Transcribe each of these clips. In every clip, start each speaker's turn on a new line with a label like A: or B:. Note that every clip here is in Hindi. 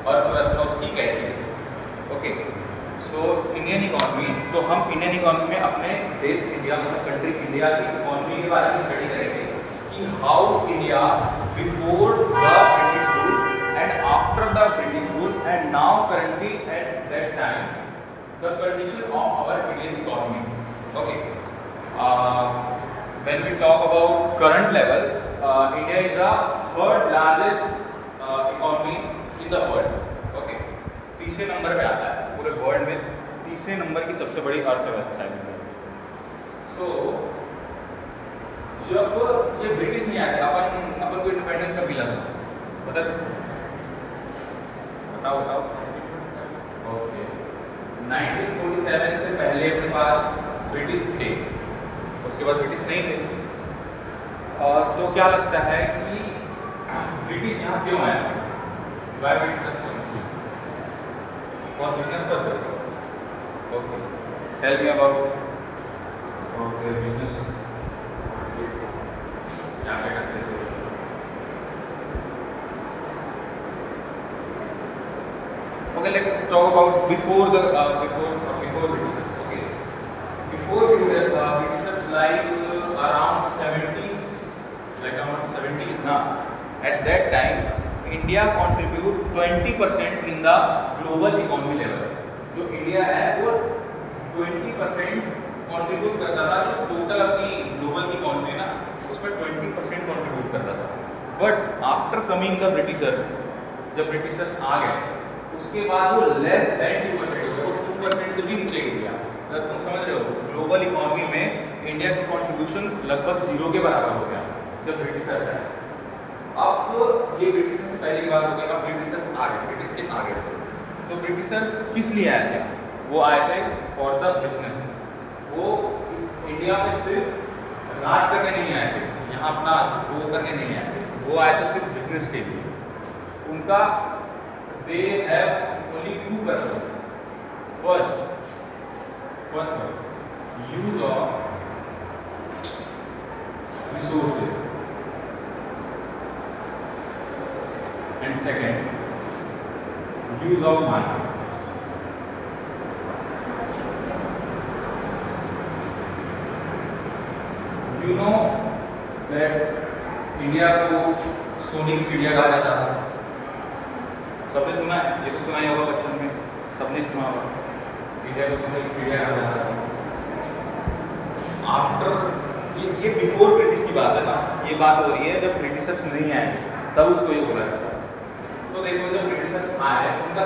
A: अर्थव्यवस्था उसकी कैसी है। ओके, सो इंडियन इकोनॉमी, तो हम इंडियन इकोनॉमी में अपने देश इंडिया मतलब कंट्री इंडिया की इकोनॉमी के बारे में स्टडी करेंगे कि how India before the British rule and after the British rule and now currently at that time the condition of our Indian economy. Okay, when we talk about current level, India is the third largest economy in the world. Okay, तीसरे नंबर पे आता है पूरे वर्ल्ड में, तीसरे नंबर की सबसे बड़ी अर्थव्यवस्था है। सो जब ये ब्रिटिश नहीं आए अपन को इंडिपेंडेंस कब मिला था बता सकते? बताओ। ओके, 1947 से पहले अपने पास ब्रिटिश थे, उसके बाद ब्रिटिश नहीं थे। तो क्या लगता है कि ब्रिटिश यहाँ क्यों आया? Why British? For business purpose. Okay, tell me about. Okay, business क्या करते थे? Okay, let's talk about before British. Okay, before Britishers like around 70s ना, at that time India contribute 20% in the global economy level। जो इंडिया है वो 20% कंट्रीब्यूट करता था, जो टोटल अपनी ग्लोबल की इकोनॉमी है ना उसमें 20% कंट्रीब्यूट करता था। But after coming the Britishers, जब ब्रिटिशर्स आ गए उसके बाद वो लेस देन 2% हो गया, वो 2% से भी नीचे गिर गया। मतलब तुम समझ रहे हो, ग्लोबल इकोनॉमी में इंडिया की कंट्रीब्यूशन लगभग 0 के बराबर हो गया जब ब्रिटिशर्स आए। अब ये ब्रिटिशर्स से पहले की बात हो गई, अब ब्रिटिशर्स आ गए, ब्रिटिश के आ गए। तो ब्रिटिशर्स किस लिए आए थे? वो आए थे फॉर द बिजनेस। वो इंडिया में सिर्फ राज करने नहीं आए थे, यहाँ अपना वो करने नहीं आए थे, वो आए थे सिर्फ बिजनेस के लिए। उनका they have only 2 purpose. First use of resources and second use of money। You know that India को सोने की चिड़िया कहा जाता था। सबने सुना है, ये तो सुना ही होगा बचपन में, सबने सुना होगा इंडिया को सोने की चिड़िया कहा जाता था। आफ्टर ये बिफोर ब्रिटिश की बात है ना, ये बात हो रही है जब ब्रिटिशर्स नहीं आए तब उसको ये बोला जाता है। तो देखो जब ब्रिटिशर्स आए उनका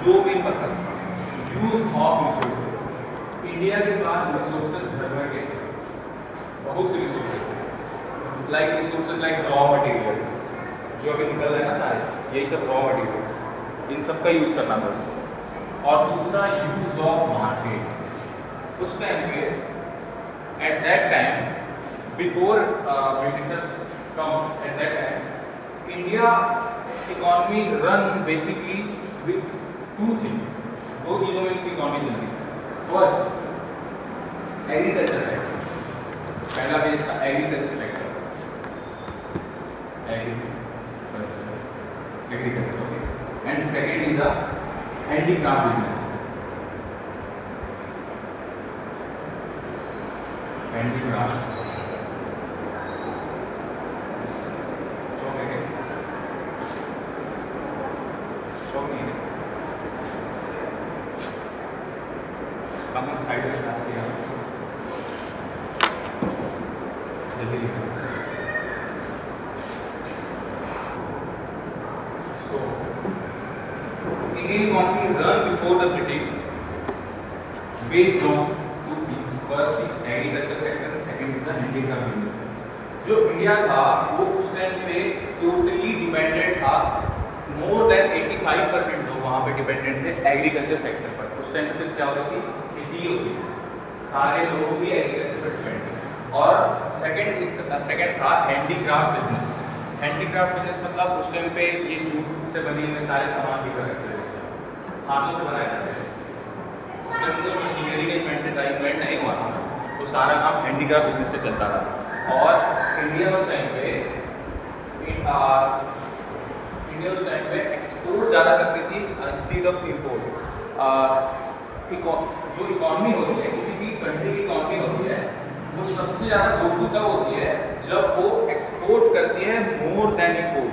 A: 2 मेन पर्पस था, यूज ऑफ रिसोर्सेज। इंडिया के पास रिसोर्सेज भर के बहुत से रिसोर्सेज लाइक रॉ मटेरियल्स, जो अभी निकल रहे हैं ना सारे, यही सब रॉ मटेरियल, इन सब का यूज करना था उसको। और दूसरा यूज ऑफ मार्केट। उस टाइम पे eight that time before Britishers come, eight that time India economy run basically with 2 things. 2 चीज़ों में इसकी इकोनॉमी चलती है। फर्स्ट एग्रीकल्चर सेक्टर, पहला बेस था agriculture sector, agriculture okay. And second is the handicraft business. Handicraft come side में पास किया जल्दी। So Indian economy run before the British based on 2 things. First is agriculture sector, second is the handicraft business. जो इंडिया था वो उस टाइम पे टोटली डिपेंडेंट था, मोर देन 85% लोग वहाँ पे डिपेंडेंट थे एग्रीकल्चर सेक्टर पर। उस टाइम पे सिर्फ क्या होती थी, खेती होती थी, सारे लोग भी एग्रीकल्चर पर डिपेंड थे। और सेकंड था हैंडीक्राफ्ट बिजनेस। हैंडीक्राफ्ट बिजनेस मतलब उस टाइम पे ये जूट से बने हुए सारे सामान बिका करते थे, हाथों से बनाए जाते थे। उस टाइम तो मशीनरी का इन्वेंट नहीं हुआ था, तो सारा काम हैंडीक्राफ्ट बिजनेस से चलता था। और इंडिया उस टाइम पे इंडिया उस टाइम पे एक्सपोर्ट ज़्यादा करती थी इंस्टीड ऑफ इम्पोर्ट। जो इकॉनमी होती है, किसी भी कंट्री की इकॉनमी होती है, वो सबसे ज़्यादा ग्रोथ तब होती है जब वो एक्सपोर्ट करती है मोर than import.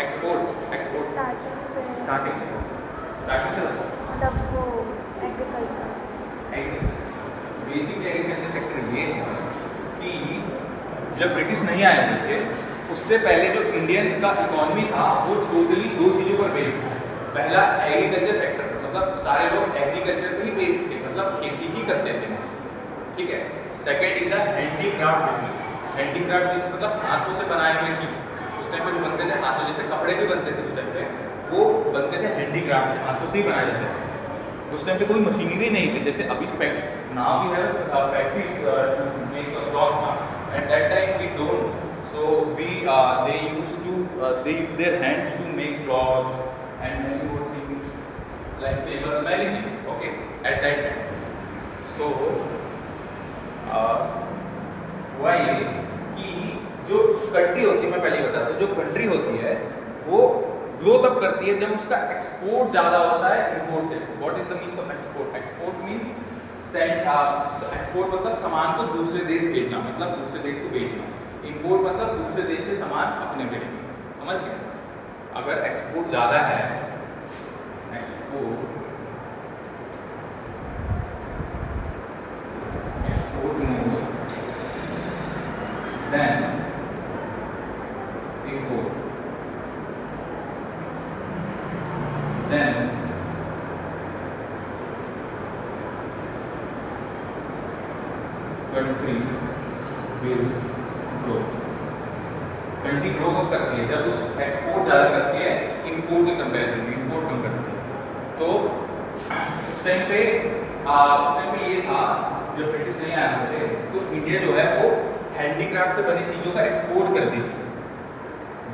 A: Export export starting से
B: मतलब वो एग्रीकल्चर
A: बेसिक एग्रीकल्चर सेक्टर ये है कि जब ब्रिटिश नहीं आए हुए थे उससे पहले जो इंडियन का इकॉनमी था वो टोटली दो चीज़ों पर बेस्ड था। पहला एग्रीकल्चर सेक्टर, मतलब सारे लोग एग्रीकल्चर पे ही बेस्ड थे, मतलब खेती ही करते थे, ठीक है। Second is a handicraft business. Handicraft means मतलब हाथों से बनाए हुए चीज़। उस टाइम पे जो बनते थे हाथों, जैसे कपड़े भी बनते थे उस टाइम पे, वो बनते थे हैंडीक्राफ्ट, हाथों से ही बनाए जाते थे। उस टाइम पे कोई मशीनरी नहीं थी, जैसे अभी now we have factories to make clothes, at that time we don't, so they use their hands to make clothes and many more things like paper, many things, okay, at that time. So हुआ ये कि जो कंट्री होती है, मैं पहले ही बताता हूँ, जो कंट्री होती है वो ग्रो तब करती है जब उसका एक्सपोर्ट ज़्यादा होता है इम्पोर्ट से। What is the means of export? Export means export मतलब सामान को दूसरे देश भेजना, मतलब दूसरे देश को बेचना। इम्पोर्ट मतलब दूसरे देश से सामान अपने में लेना, समझ गए? अगर एक्सपोर्ट ज़्यादा है, export more than import, then country will grow. Country grow कब करती है? जब उस एक्सपोर्ट ज़्यादा करती है इंपोर्ट के कंपैरिजन में, इंपोर्ट कम करती है। तो उस टाइम पे ये था, जब ब्रिटिश नहीं आए थे तो इंडिया जो है वो हैंडीक्राफ्ट से बनी चीज़ों का एक्सपोर्ट करती थी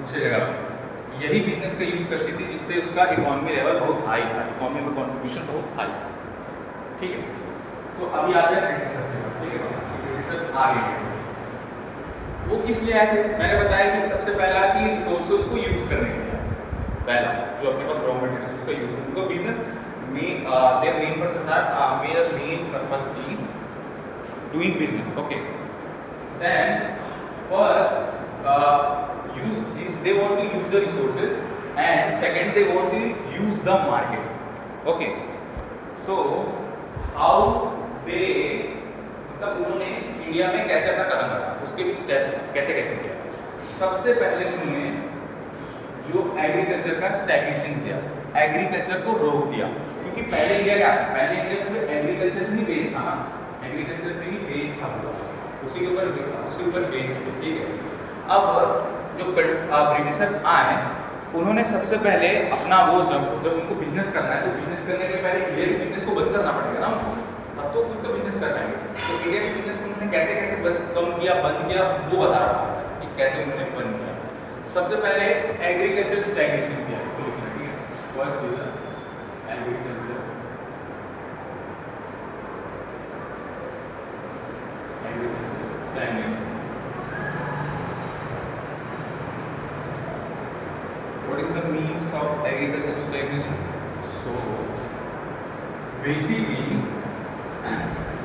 A: दूसरी जगह पर। यही बिजनेस का यूज़ करती थी, जिससे उसका इकोनॉमी लेवल बहुत हाई था, इकोनॉमी में कॉन्ट्रीब्यूशन बहुत हाई था, ठीक है। तो अभी आते हैं ब्रिटिशर्स के पास, ठीक है। ब्रिटिशर्स आ गए, वो किस लिए आए थे? मैंने बताया कि सबसे पहला कि रिसोर्सेज को यूज़ करने के लिए, पहला जो अपने पास रॉ मटेरियल्स उसका यूज़ करने को। बिजनेस में their main purpose is doing business, okay. Then first they want to use the resources, and second they want to use the market, okay. So how they, मतलब उन्होंने इंडिया में कैसे अपना कदम रखा, उसके भी स्टेप्स कैसे कैसे किया। सबसे पहले उन्होंने जो एग्रीकल्चर का स्टैग्नेशन किया, एग्रीकल्चर को रोक दिया, क्योंकि पहले इंडिया क्या, पहले इंडिया में एग्रीकल्चर पे ही बेस्ड था ना, एग्रीकल्चर पे ही बेस्ड था, उसी के ऊपर बेस्ड थे, ठीक है। अब जो ब्रिटिशर्स आए, उन्होंने सबसे पहले अपना वो जब उनको बिजनेस करना है, तो बिजनेस करने के पहले इंडिया के बिजनेस को बंद करना पड़ेगा ना उनको, तब तो खुद का बिजनेस कर पाएंगे। तो इंडिया के बिजनेस को उन्होंने कैसे कैसे कम किया, बंद किया, वो बता रहा हूँ कि कैसे उन्होंने बंद किया। सबसे पहले एग्रीकल्चर स्टैग्नेशन किया, इसको लिखना, ठीक है। First is agriculture stagnation. What is the means of agriculture stagnation? So basically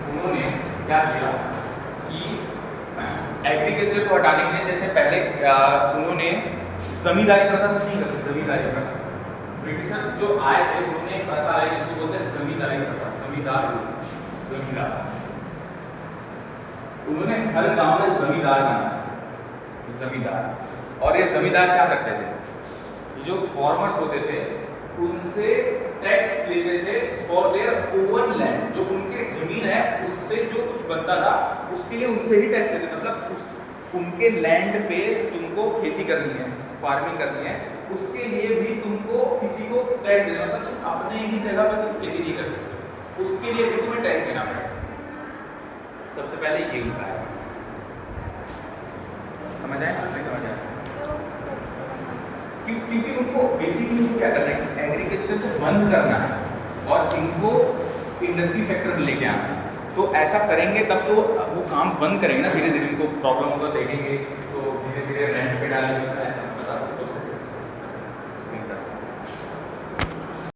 A: उन्होंने क्या किया कि एग्रीकल्चर को हटाने के लिए, जैसे पहले उन्होंने जमींदारी प्रथा सुनी करती, जमींदारी प्रथा। ब्रिटिशर्स जो आए थे उन्होंने एक प्रथा लाई जिसको बोलते हैं जमींदारी प्रथा, जमींदार। उन्होंने हर गांव में जमींदार बनाया, जमींदार। और ये जमींदार क्या करते थे, जो फॉर्मर्स होते थे उनसे टैक्स लेते थे फॉर देयर ओवन लैंड, जो उनके जमीन है उससे जो कुछ बनता था उसके लिए उनसे ही टैक्स लेते, मतलब उनके लैंड पे तुमको खेती करनी है, फार्मिंग करनी है, उसके लिए भी तुमको किसी को टैक्स देना, मतलब तुम अपने ही जगह पर तुम खेती नहीं कर सकते, उसके लिए भी तुम्हें टैक्स देना पड़ेगा। सबसे पहले ये उनका है, समझ आया? नहीं समझ आया? क्योंकि उनको बेसिकली क्या करना है, एग्रीकल्चर को बंद करना है और इनको इंडस्ट्री सेक्टर में लेके आना है। तो ऐसा करेंगे तब तो वो काम बंद करेंगे ना, धीरे धीरे इनको प्रॉब्लम होगा, देखेंगे